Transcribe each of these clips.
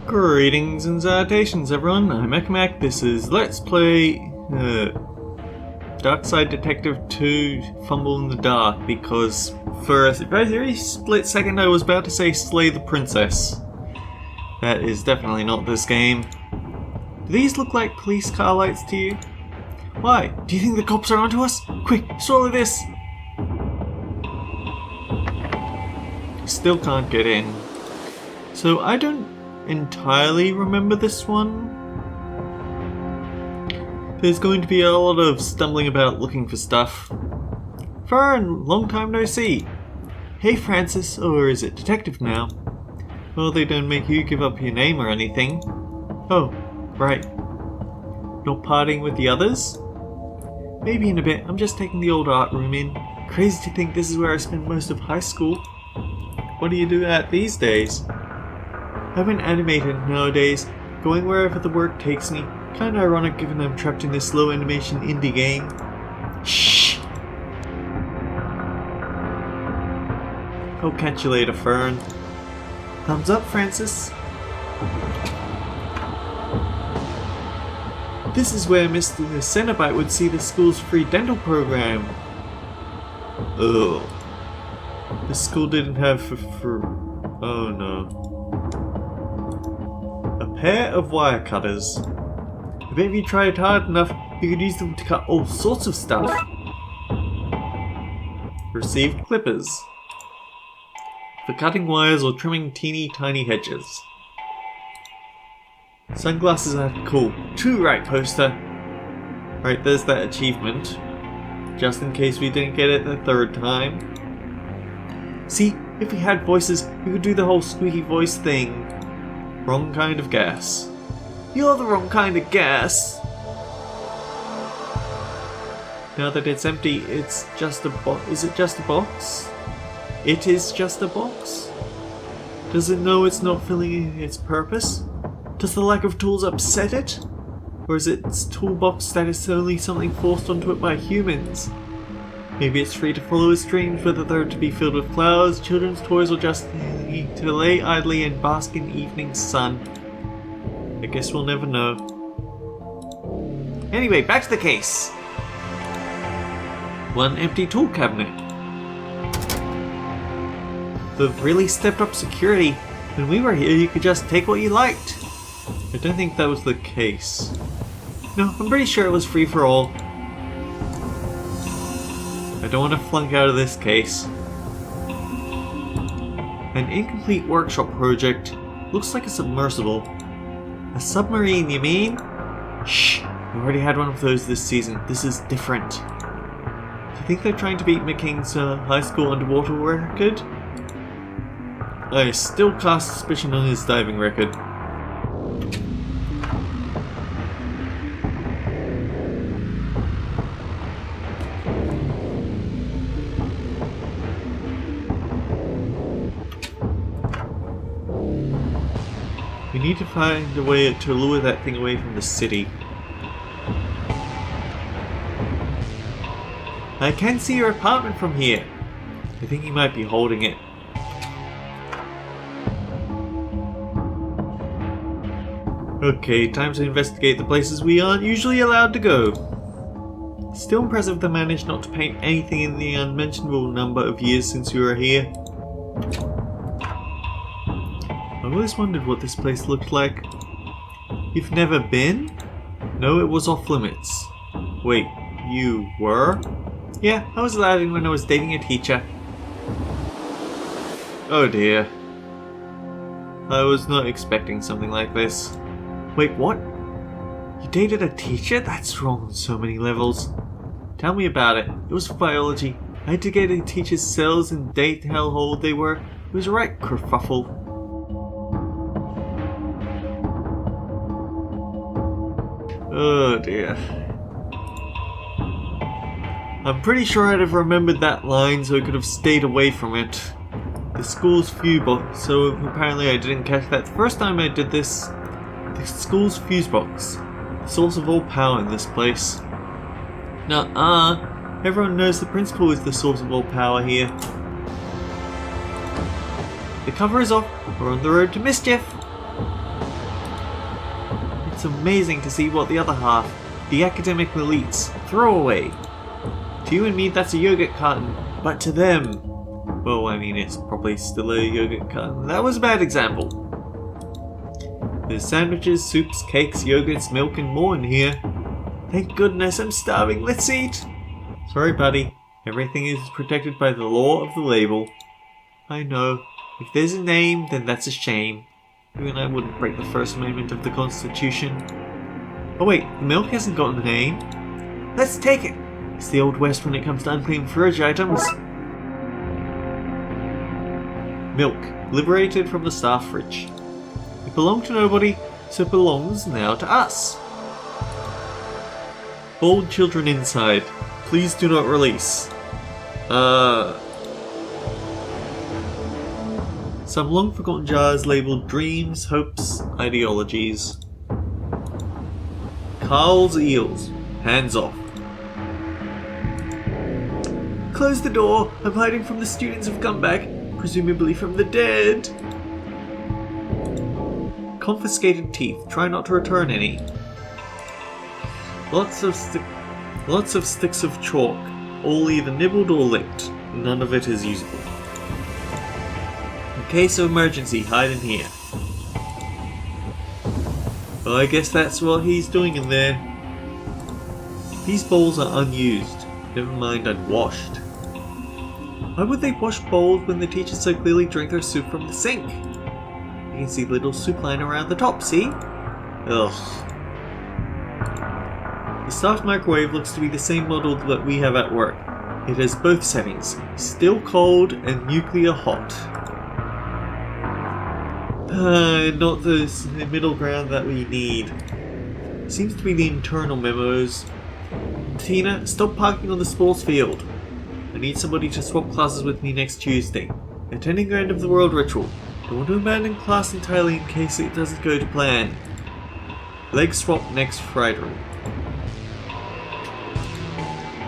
Greetings and salutations everyone, I'm Ekamac. This is Let's Play Darkside Detective 2 Fumble in the Dark, because for a very split second I was about to say Slay the Princess. That is definitely not this game. Do these look like police car lights to you? Why? Do you think the cops are onto us? Quick, swallow this! Still can't get in. So I don't entirely remember this one. There's going to be a lot of stumbling about looking for stuff. Fern, long time no see. Hey Francis, or is it Detective now? Well, they don't make you give up your name or anything. Oh, right. Not partying with the others? Maybe in a bit. I'm just taking the old art room in. Crazy to think this is where I spent most of high school. What do you do at these days? I've been animated nowadays, going wherever the work takes me. Kinda ironic given I'm trapped in this slow animation indie game. Shh! I'll catch you later, Fern. Thumbs up, Francis. This is where Mr. Cenobite would see the school's free dental program. Ugh. The school didn't have oh no. A pair of wire cutters. I bet if you tried hard enough, you could use them to cut all sorts of stuff. Received clippers. For cutting wires or trimming teeny tiny hedges. Sunglasses are cool. Too right, poster. Right, there's that achievement. Just in case we didn't get it the third time. See, if we had voices, we could do the whole squeaky voice thing. Wrong kind of gas. You're the wrong kind of gas! Now that it's empty, it's just a box. Is it just a box? It is just a box? Does it know it's not filling its purpose? Does the lack of tools upset it? Or is its toolbox status only something forced onto it by humans? Maybe it's free to follow its dreams, whether they're to be filled with flowers, children's toys, or just to lay idly and bask in evening sun. I guess we'll never know. Anyway, back to the case. One empty tool cabinet. They've really stepped up security. When we were here, you could just take what you liked. I don't think that was the case. No, I'm pretty sure it was free for all. I don't want to flunk out of this case. An incomplete workshop project. Looks like a submersible. A submarine, you mean? Shh! We already had one of those this season. This is different. Do you think they're trying to beat McKing's high school underwater record? I still cast suspicion on his diving record. We need to find a way to lure that thing away from the city. I can see your apartment from here. I think he might be holding it. Okay, time to investigate the places we aren't usually allowed to go. Still impressive they managed not to paint anything in the unmentionable number of years since we were here. I've always wondered what this place looked like. You've never been? No, it was off limits. Wait, you were? Yeah, I was allowed in when I was dating a teacher. Oh dear. I was not expecting something like this. Wait, what? You dated a teacher? That's wrong on so many levels. Tell me about it. It was for biology. I had to get a teacher's cells and date how old they were. It was a right kerfuffle. Oh dear. I'm pretty sure I'd have remembered that line so I could have stayed away from it. The school's fuse box, so apparently I didn't catch that the first time I did this. The school's fuse box. The source of all power in this place. Nuh-uh. Everyone knows the principal is the source of all power here. The cover is off. We're on the road to mischief. amazing to see what the other half, the academic elites, throw away. To you and me, that's a yogurt carton, but to them, well, I mean, it's probably still a yogurt carton. That was a bad example. There's sandwiches, soups, cakes, yogurts, milk, and more in here. Thank goodness, I'm starving. Let's eat. Sorry, buddy. Everything is protected by the law of the label. I know. If there's a name, then that's a shame. Even I wouldn't break the First Amendment of the Constitution. Oh wait, the milk hasn't got a name. Let's take it. It's the Old West when it comes to unclaimed fridge items. Milk, liberated from the staff fridge. It belonged to nobody, so it belongs now to us. Bold children inside, please do not release. Some long-forgotten jars labelled dreams, hopes, ideologies. Carl's eels, hands off. Close the door, I'm hiding from the students who've come back, presumably from the dead. Confiscated teeth, try not to return any. Lots of sticks of chalk, all either nibbled or licked. None of it is usable. In case of emergency, hide in here. Well, I guess that's what he's doing in there. These bowls are unused, never mind unwashed. Why would they wash bowls when the teachers so clearly drink their soup from the sink? You can see little soup line around the top, see? Ugh. The staff microwave looks to be the same model that we have at work. It has both settings, still cold and nuclear hot. Not the middle ground that we need. Seems to be the internal memos. Tina, stop parking on the sports field. I need somebody to swap classes with me next Tuesday. Attending our end of the world ritual. Don't want to abandon class entirely in case it doesn't go to plan. Leg swap next Friday.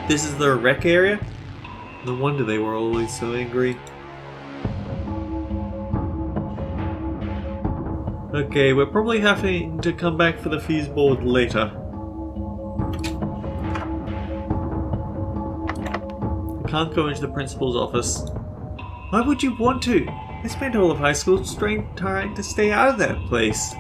This is the rec area? No wonder they were always so angry. Okay, we're probably having to come back for the fuse board later. I can't go into the principal's office. Why would you want to? I spent all of high school trying to stay out of that place.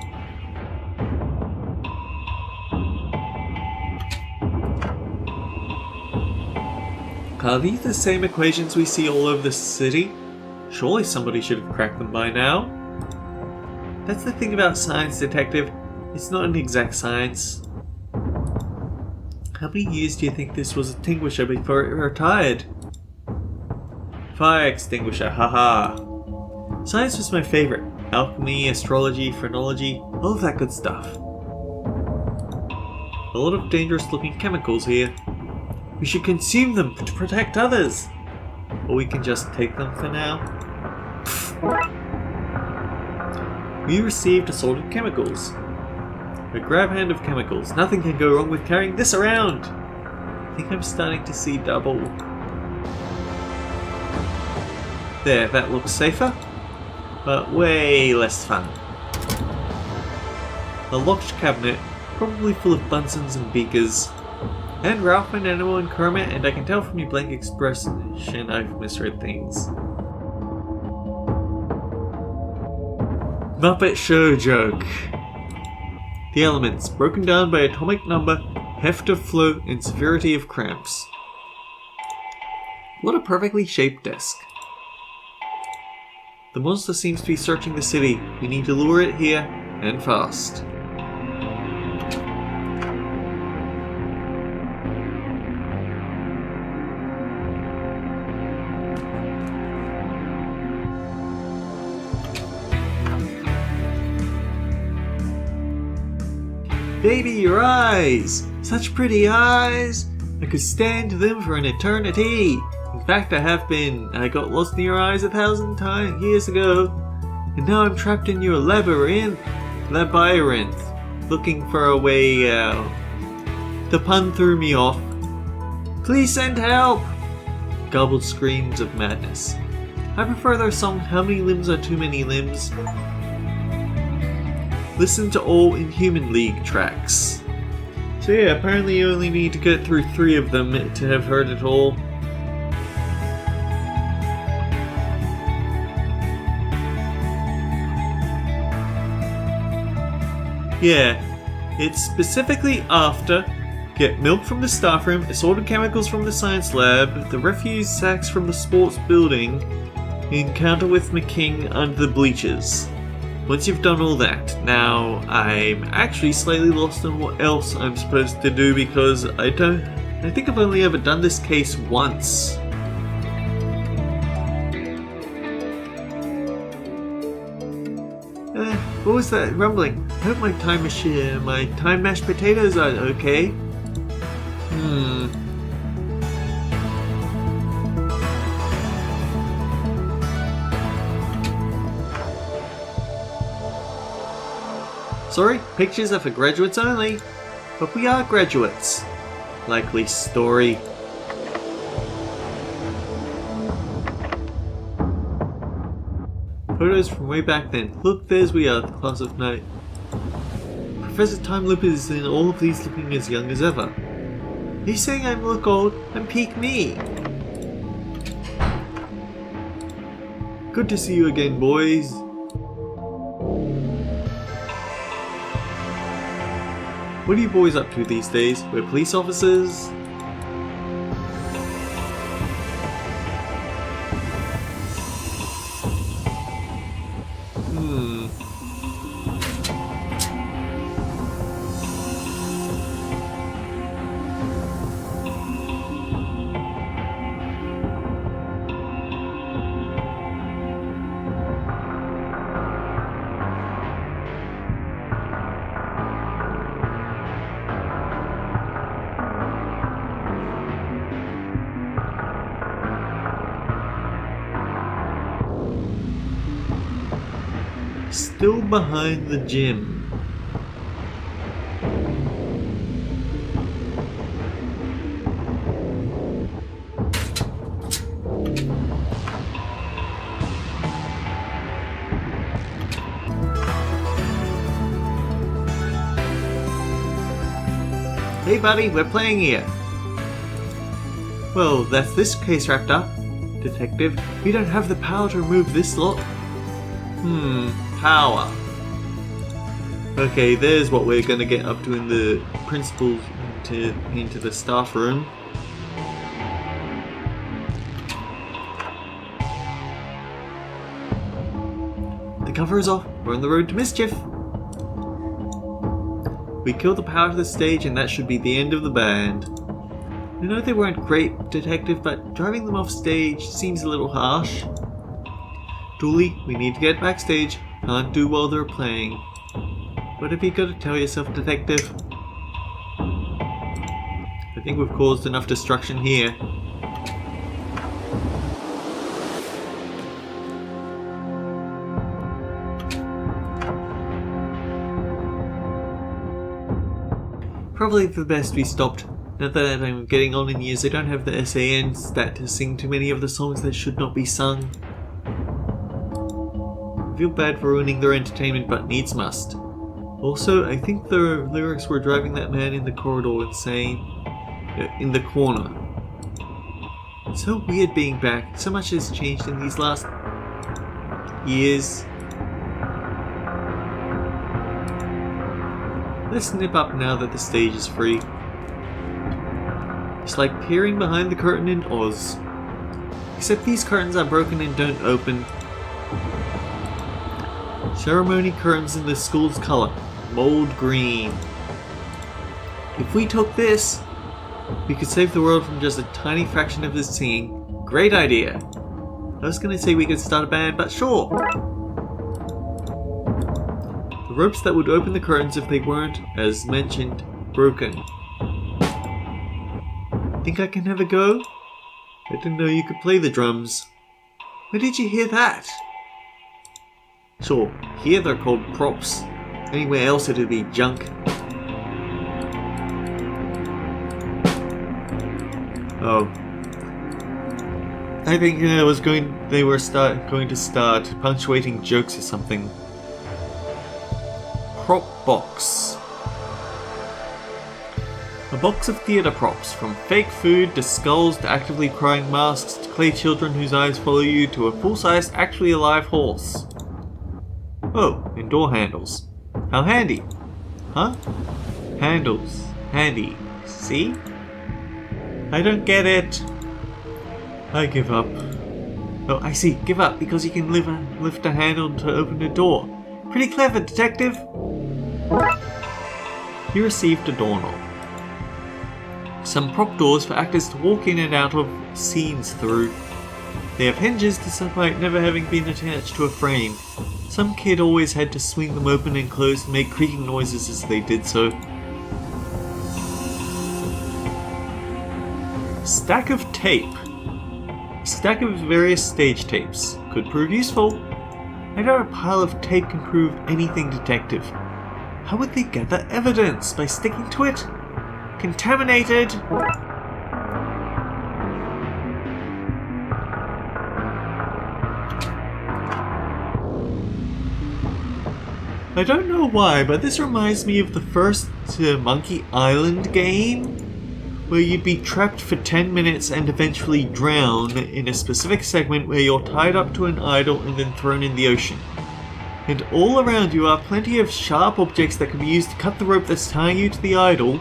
Are these the same equations we see all over the city? Surely somebody should have cracked them by now. That's the thing about science, detective. It's not an exact science. How many years do you think this was extinguisher before it retired? Fire extinguisher, haha. Science was my favorite. Alchemy, astrology, phrenology, all of that good stuff. A lot of dangerous looking chemicals here. We should consume them to protect others. Or we can just take them for now. We received assorted chemicals. A grab hand of chemicals. Nothing can go wrong with carrying this around. I think I'm starting to see double. There, that looks safer. But way less fun. A locked cabinet, probably full of Bunsen's and beakers. And Ralph and Animal and Kermit, and I can tell from your blank expression I've misread things. Muppet Show joke. The elements, broken down by atomic number, heft of flow, and severity of cramps. What a perfectly shaped desk. The monster seems to be searching the city. We need to lure it here, and fast. Baby, your eyes! Such pretty eyes! I could stand to them for an eternity! In fact, I have been. I got lost in your eyes 1,000 years ago. And now I'm trapped in your labyrinth, looking for a way out. The pun threw me off. Please send help! Gobbled screams of madness. I prefer their song, How Many Limbs Are Too Many Limbs? Listen to all Inhuman League tracks. So yeah, apparently you only need to get through 3 of them to have heard it all. Yeah, it's specifically after get milk from the staff room, assorted chemicals from the science lab, the refuse sacks from the sports building, encounter with McKing under the bleachers. Once you've done all that, now I'm actually slightly lost on what else I'm supposed to do because I think I've only ever done this case once. What was that rumbling? I hope my time mashed potatoes are okay. Sorry, pictures are for graduates only. But we are graduates. Likely story. Photos from way back then. Look, there's we are, the class of night. Professor Time Loop is in all of these looking as young as ever. Are you saying I look old? I'm peak me. Good to see you again, boys. What are you boys up to these days? We're police officers? Still behind the gym. Hey buddy, we're playing here. Well, that's this case wrapped up. Detective, we don't have the power to remove this lot. Power. Okay, there's what we're gonna get up to in the principal's into the staff room. The cover is off. We're on the road to mischief. We killed the power to the stage and that should be the end of the band. I know they weren't great, Detective, but driving them off stage seems a little harsh. Dooley, we need to get backstage. Can't do while they're playing. What have you got to tell yourself, Detective? I think we've caused enough destruction here. Probably for the best we stopped. Now that I'm getting on in years, I don't have the SAN stat to sing too many of the songs that should not be sung. I feel bad for ruining their entertainment, but needs must. Also, I think the lyrics were driving that man in the corridor insane. In the corner. It's so weird being back. So much has changed in these last years. Let's nip up now that the stage is free. It's like peering behind the curtain in Oz. Except these curtains are broken and don't open. Ceremony curtains in the school's colour, mold green. If we took this, we could save the world from just a tiny fraction of the singing. Great idea. I was going to say we could start a band, but sure. The ropes that would open the curtains if they weren't, as mentioned, broken. Think I can have a go? I didn't know you could play the drums. Where did you hear that? Sure, here they're called props. Anywhere else it'd be junk. Oh. I think they were going to start punctuating jokes or something. prop box. A box of theatre props, from fake food to skulls to actively crying masks to clay children whose eyes follow you to a full-sized, actually alive horse. Oh, and door handles. How handy. Huh? Handles. Handy. See? I don't get it. I give up. Oh, I see. Give up because you can lift a handle to open a door. Pretty clever, detective. You received a doorknob. Some prop doors for actors to walk in and out of scenes through. They have hinges despite never having been attached to a frame. Some kid always had to swing them open and close and make creaking noises as they did so. Stack of tape. A stack of various stage tapes. Could prove useful. I doubt a pile of tape can prove anything, detective. How would they gather evidence? By sticking to it? Contaminated! I don't know why, but this reminds me of the first Monkey Island game, where you'd be trapped for 10 minutes and eventually drown in a specific segment where you're tied up to an idol and then thrown in the ocean. And all around you are plenty of sharp objects that can be used to cut the rope that's tying you to the idol,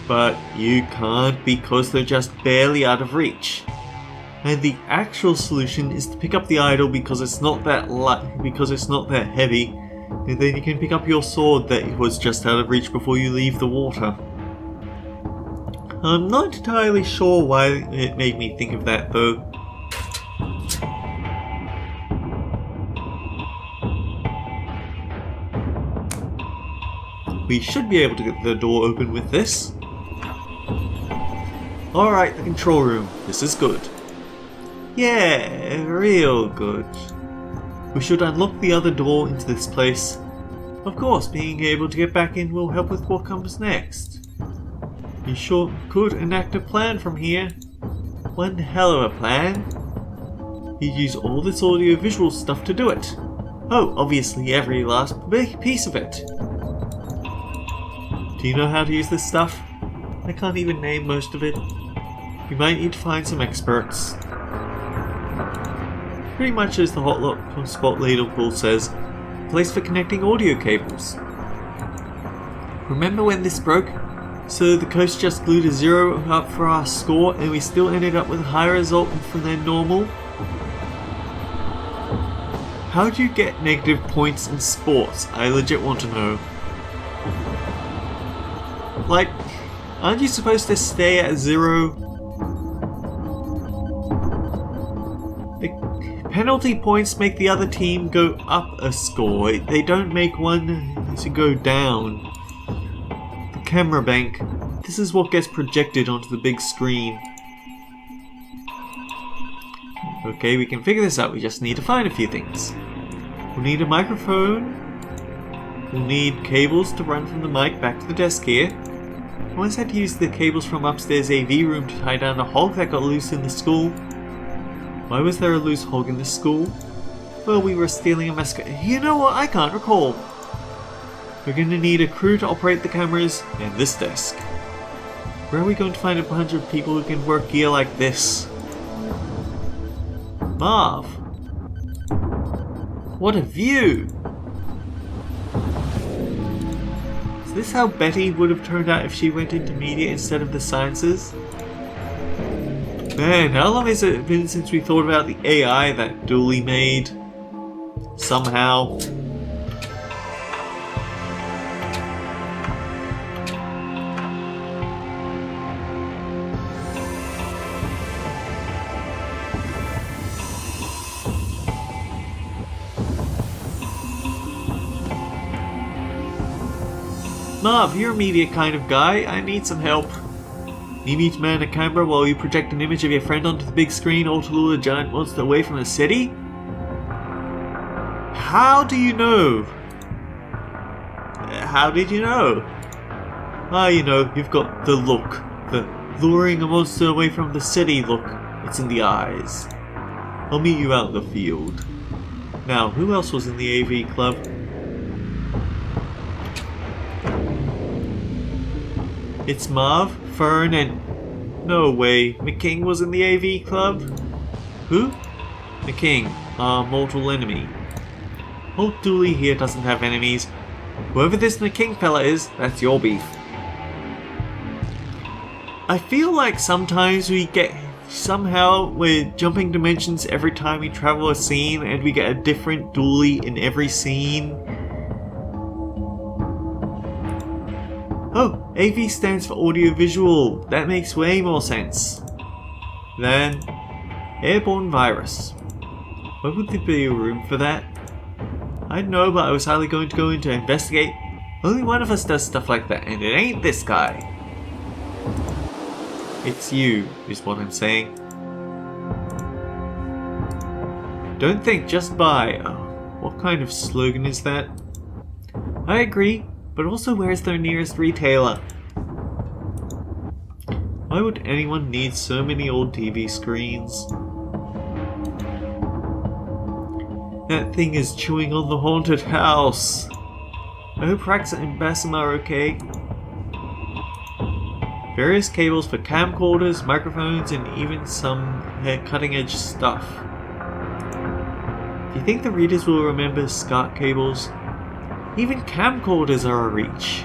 but you can't because they're just barely out of reach. And the actual solution is to pick up the idol because it's not that light, because it's not that heavy, and then you can pick up your sword that was just out of reach before you leave the water. I'm not entirely sure why it made me think of that though. We should be able to get the door open with this. Alright, the control room. This is good. Yeah, real good. We should unlock the other door into this place. Of course, being able to get back in will help with what comes next. You sure could enact a plan from here. One hell of a plan. You'd use all this audio-visual stuff to do it. Oh, obviously every last big piece of it. Do you know how to use this stuff? I can't even name most of it. We might need to find some experts. Pretty much as the hotspot ladle pool says, a place for connecting audio cables. Remember when this broke? So the coach just glued a 0 up for our score and we still ended up with a higher result than normal? How do you get negative points in sports? I legit want to know. Like, aren't you supposed to stay at 0? The penalty points make the other team go up a score. They don't make one to go down. The camera bank. This is what gets projected onto the big screen. Okay, we can figure this out. We just need to find a few things. We'll need a microphone. We'll need cables to run from the mic back to the desk here. I once had to use the cables from upstairs AV room to tie down a hog that got loose in the school. Why was there a loose hog in the school? Well, we were stealing a mascot. You know what? I can't recall. We're going to need a crew to operate the cameras and this desk. Where are we going to find a bunch of people who can work gear like this? Marv! What a view! Is this how Betty would have turned out if she went into media instead of the sciences? Man, how long has it been since we thought about the AI that Dooley made? Somehow. Marv, you're a media kind of guy. I need some help. You need to man a camera while you project an image of your friend onto the big screen or to lure a giant monster away from the city? How do you know? How did you know? Ah, you know, you've got the look. The luring a monster away from the city look. It's in the eyes. I'll meet you out in the field. Now, who else was in the AV club? It's Marv, Fern, and... No way, McKing was in the AV club? Who? McKing, our mortal enemy. Old Dooley here doesn't have enemies. Whoever this McKing fella is, that's your beef. I feel like sometimes somehow we're jumping dimensions every time we travel a scene and we get a different Dooley in every scene. Oh, AV stands for audio-visual. That makes way more sense. Then, airborne virus. Why would there be a room for that? I don't know, but I was hardly going to go in to investigate. Only one of us does stuff like that, and it ain't this guy. It's you, is what I'm saying. Don't think, just buy. Oh, what kind of slogan is that? I agree. But also, where's their nearest retailer? Why would anyone need so many old TV screens? That thing is chewing on the haunted house. I hope Rax and Bassam are okay. Various cables for camcorders, microphones, and even some cutting-edge stuff. Do you think the readers will remember SCART cables? Even camcorders are a reach.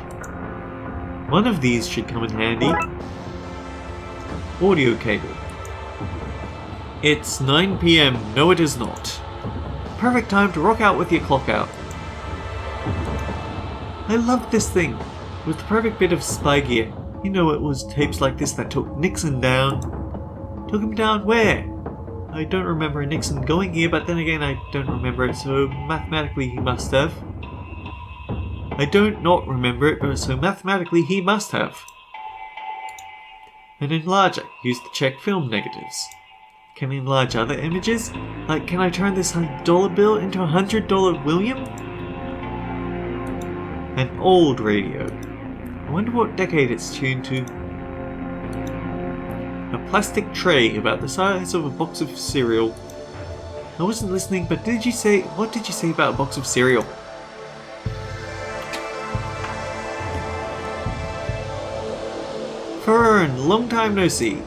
One of these should come in handy. Audio cable. It's 9 PM. No, it is not. Perfect time to rock out with your clock out. I loved this thing. It was the perfect bit of spy gear. You know, it was tapes like this that took Nixon down. Took him down where? I don't remember Nixon going here, but then again I don't remember it, so mathematically he must have. I don't not remember it, but so mathematically he must have. An enlarger, used to check film negatives. Can I enlarge other images? Like, can I turn this $100 bill into a $100 William? An old radio. I wonder what decade it's tuned to. A plastic tray about the size of a box of cereal. I wasn't listening, but what did you say about a box of cereal? Fern, long time no see.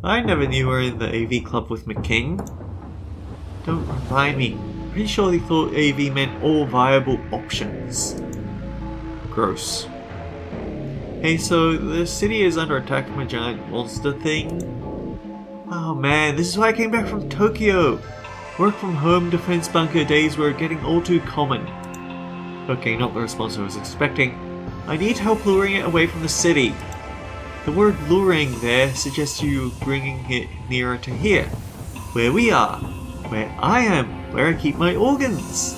I never knew we were in the AV club with McKing. Don't remind me. Pretty sure they thought AV meant all viable options. Gross. Hey, so the city is under attack from a giant monster thing? Oh man, this is why I came back from Tokyo. Work from home defense bunker days were getting all too common. Okay, not the response I was expecting. I need help luring it away from the city. The word luring there suggests you bringing it nearer to here. Where we are. Where I am. Where I keep my organs.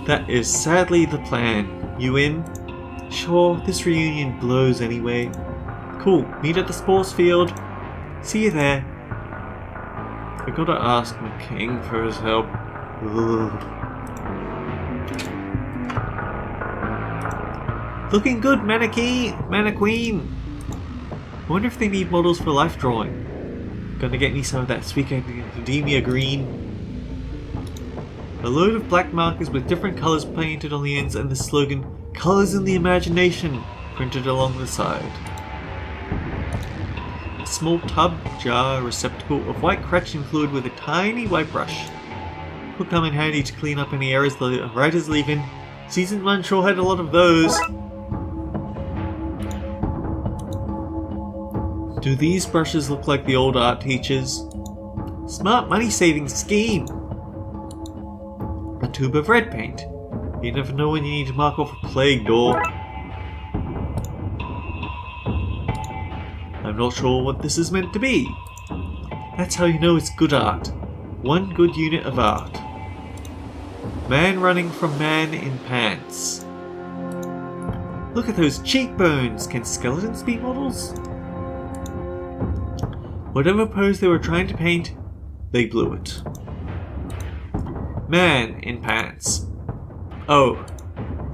That is sadly the plan. You in? Sure, this reunion blows anyway. Cool, meet at the sports field. See you there. I gotta ask McKing for his help. Ugh. Looking good, Mannequeen! I wonder if they need models for life drawing. Gonna get me some of that sweet academia green. A load of black markers with different colours painted on the ends and the slogan, "Colours in the Imagination," printed along the side. A small tub, jar, receptacle of white Kretchen fluid with a tiny white brush. Will come in handy to clean up any errors the writers leave in. Season 1 sure had a lot of those. Do these brushes look like the old art teachers? Smart money-saving scheme! A tube of red paint. You never know when you need to mark off a plague door. I'm not sure what this is meant to be. That's how you know it's good art. One good unit of art. Man running from man in pants. Look at those cheekbones! Can skeletons be models? Whatever pose they were trying to paint, they blew it. Man in pants. Oh.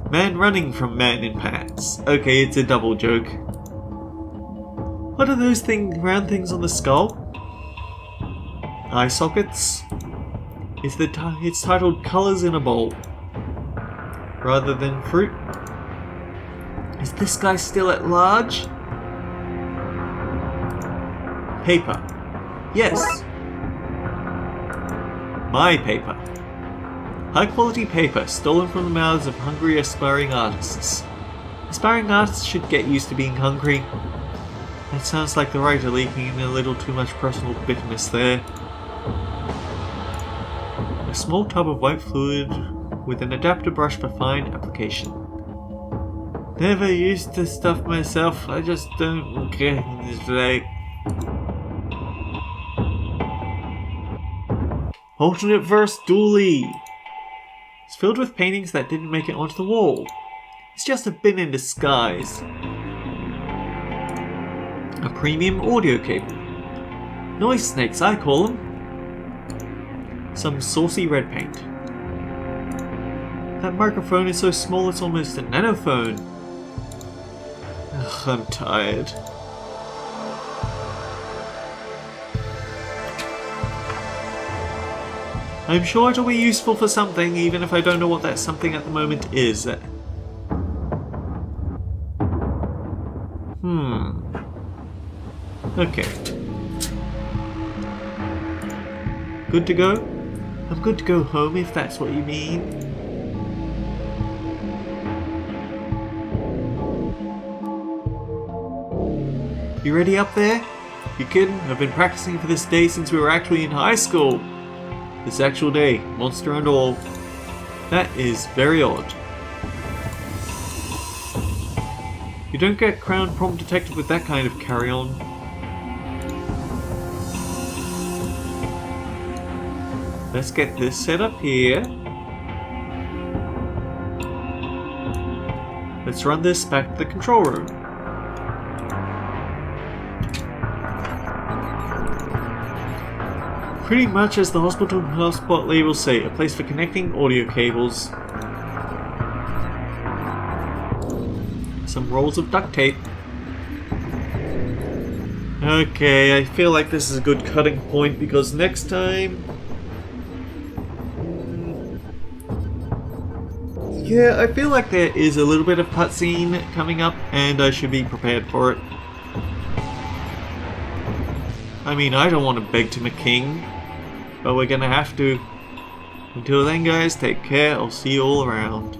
Man running from man in pants. Okay, it's a double joke. What are those round things on the skull? Eye sockets? It's titled Colours in a Bowl. rather than fruit. Is this guy still at large? Paper. Yes. My paper. High quality paper stolen from the mouths of hungry aspiring artists. Aspiring artists should get used to being hungry. That sounds like the writer leaking in a little too much personal bitterness there. A small tub of white fluid with an adapter brush for fine application. Never used this stuff myself, I just don't get it. Alternate verse dually. It's filled with paintings that didn't make it onto the wall. It's just a bin in disguise. A premium audio cable. Noise snakes, I call them. Some saucy red paint. That microphone is so small it's almost a nanophone. Ugh, I'm tired. I'm sure it'll be useful for something, even if I don't know what that something at the moment is. Okay. Good to go? I'm good to go home if that's what you mean. You ready up there? You kidding? I've been practicing for this day since we were actually in high school. This actual day, monster and all. That is very odd. You don't get crowned prompt detective with that kind of carry-on. Let's get this set up here. Let's run this back to the control room. Pretty much as the hospital hotspot labels say, a place for connecting audio cables. Some rolls of duct tape. Okay, I feel like this is a good cutting point because next time... Yeah, I feel like there is a little bit of cutscene coming up and I should be prepared for it. I mean, I don't want to beg to McKing, but we're gonna have to. Until then guys, take care, I'll see you all around.